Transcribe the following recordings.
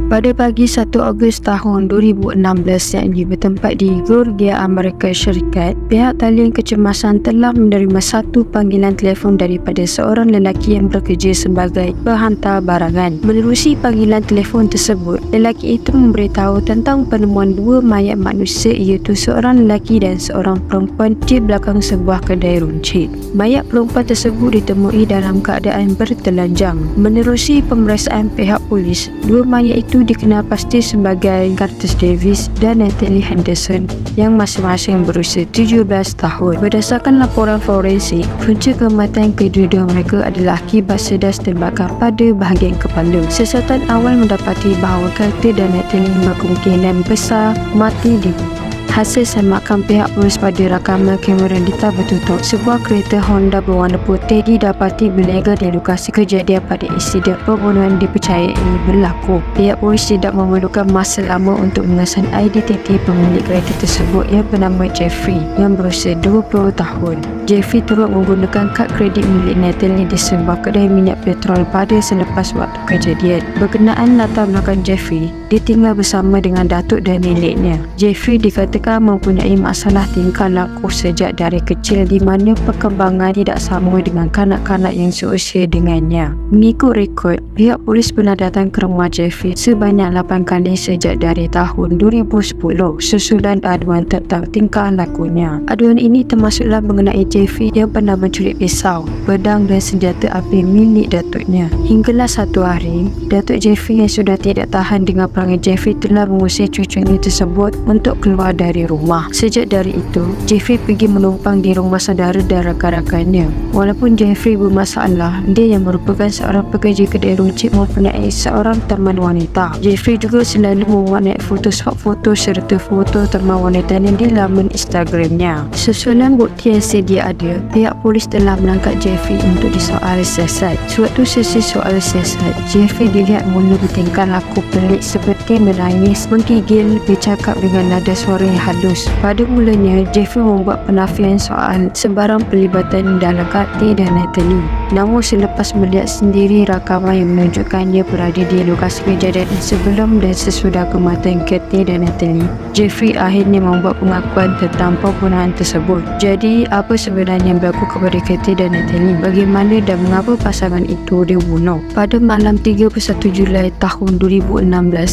Pada pagi 1 Ogos tahun 2016 yakni bertempat di Georgia, Amerika Syarikat, pihak talian kecemasan telah menerima satu panggilan telefon daripada seorang lelaki yang bekerja sebagai penghantar barangan. Menerusi panggilan telefon tersebut, lelaki itu memberitahu tentang penemuan dua mayat manusia, iaitu seorang lelaki dan seorang perempuan di belakang sebuah kedai runcit. Mayat perempuan tersebut ditemui dalam keadaan bertelanjang. Menerusi pemeriksaan pihak polis, dua mayat itu dikenal pasti sebagai Curtis Davis dan Natalie Henderson yang masing-masing berusia 17 tahun. Berdasarkan laporan forensik, punca kematian kedua-dua mereka adalah akibat sedas tembakan pada bahagian kepala. Siasatan awal mendapati bahawa Curtis dan Natalie berkemungkinan besar mati di hasil semakan pihak polis pada rakaman kamera data bertutup. Sebuah kereta Honda berwarna putih didapati berlega di lokasi kejadian pada insiden pembunuhan dipercayai berlaku. Pihak polis tidak memerlukan masa lama untuk mengesan identiti pemilik kereta tersebut yang bernama Jeffrey yang berusia 20 tahun. Jeffrey turut menggunakan kad kredit milik Natalie di sebuah kedai minyak petrol pada selepas waktu kejadian. Berkenaan latar belakang Jeffrey, dia tinggal bersama dengan datuk dan neneknya. Jeffrey dikatakan mempunyai masalah tingkah laku sejak dari kecil, di mana perkembangan tidak sama dengan kanak-kanak yang seusia dengannya. Mengikut rekod, pihak polis pernah datang ke rumah Jeffrey sebanyak 8 kali sejak dari tahun 2010 susulan aduan tentang tingkah lakunya. Aduan ini termasuklah mengenai Jeffrey yang pernah mencuri pisau, pedang dan senjata api milik datuknya. Hinggalah satu hari, Datuk Jeffrey yang sudah tidak tahan dengan perangai Jeffrey telah mengusir cucunya tersebut untuk keluar dari rumah. Sejak dari itu, Jeffrey pergi menumpang di rumah saudara dan rakan-rakannya. Walaupun Jeffrey bermasalah, dia yang merupakan seorang pekerja kedai runcit mempunyai seorang teman wanita. Jeffrey juga selalu memuat foto serta foto teman wanitanya di laman Instagramnya. Susulan bukti yang sedia ada, pihak polis telah menangkap Jeffrey untuk disoal siasat. Sewaktu sesi soal siasat, Jeffrey dilihat mula bertingkah laku pelik seperti menangis, menggigil, bercakap dengan nada suara yang halus. Pada mulanya, Jeffrey membuat penafian soal sebarang pelibatan dalam Curtis dan Natalie. Namun selepas melihat sendiri rakaman yang menunjukkan dia berada di lokasi kejadian sebelum dan sesudah kematian Curtis dan Natalie, Jeffrey akhirnya membuat pengakuan tentang pembunuhan tersebut. Jadi, apa sebenarnya yang berlaku kepada Curtis dan Natalie? Bagaimana dan mengapa pasangan itu dibunuh? Pada malam 31 Julai tahun 2016,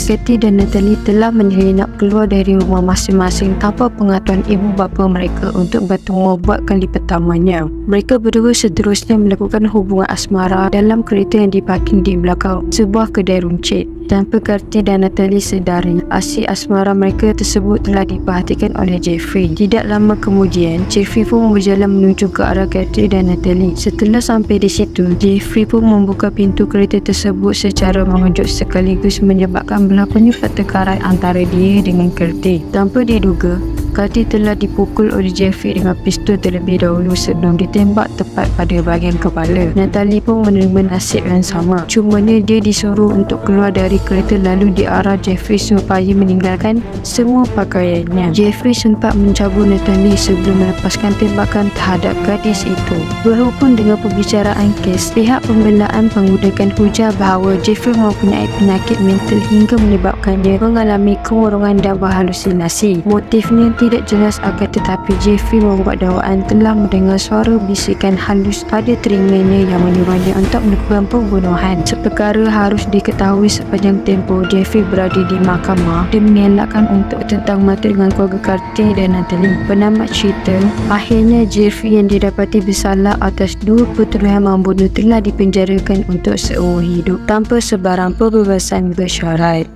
Curtis dan Natalie telah menyelinap keluar dari rumah masing-masing tanpa pengetahuan ibu bapa mereka untuk bertemu buat kali pertamanya. Mereka berdua seterusnya melakukan hubungan asmara dalam kereta yang diparking di belakang sebuah kedai runcit. Tanpa Curtis dan Natalie sedari, aksi asmara mereka tersebut telah diperhatikan oleh Jeffrey. Tidak lama kemudian, Jeffrey pun berjalan menuju ke arah Curtis dan Natalie. Setelah sampai di situ, Jeffrey pun membuka pintu kereta tersebut secara mengejut sekaligus menyebabkan berlakunya pertengkaran antara dia dengan Curtis. Tanpa diduga, Curtis telah dipukul oleh Jeffrey dengan pistol terlebih dahulu sebelum ditembak tepat pada bahagian kepala. Natalie pun menerima nasib yang sama. Cumanya dia disuruh untuk keluar dari kereta lalu diarah Jeffrey supaya meninggalkan semua pakaiannya. Jeffrey sempat mencabut Natalie sebelum melepaskan tembakan terhadap gadis itu. Berhubung dengan pembicaraan kes, pihak pembelaan menggunakan hujah bahawa Jeffrey mempunyai penyakit mental hingga menyebabkannya mengalami kemurungan dan berhalusinasi. Motifnya tidak jelas, akan tetapi Jeffrey membuat dakwaan telah mendengar suara bisikan halus pada telinganya yang menyuruhnya untuk melakukan pembunuhan. Seperkara harus diketahui sepanjang tempoh Jeffrey berada di mahkamah dan mengelakkan untuk tentang mati dengan keluarga Curtis dan Natalie. Penamat cerita, akhirnya Jeffrey yang didapati bersalah atas dua pertuduhan membunuh telah dipenjarakan untuk seumur hidup tanpa sebarang pembebasan bersyarat.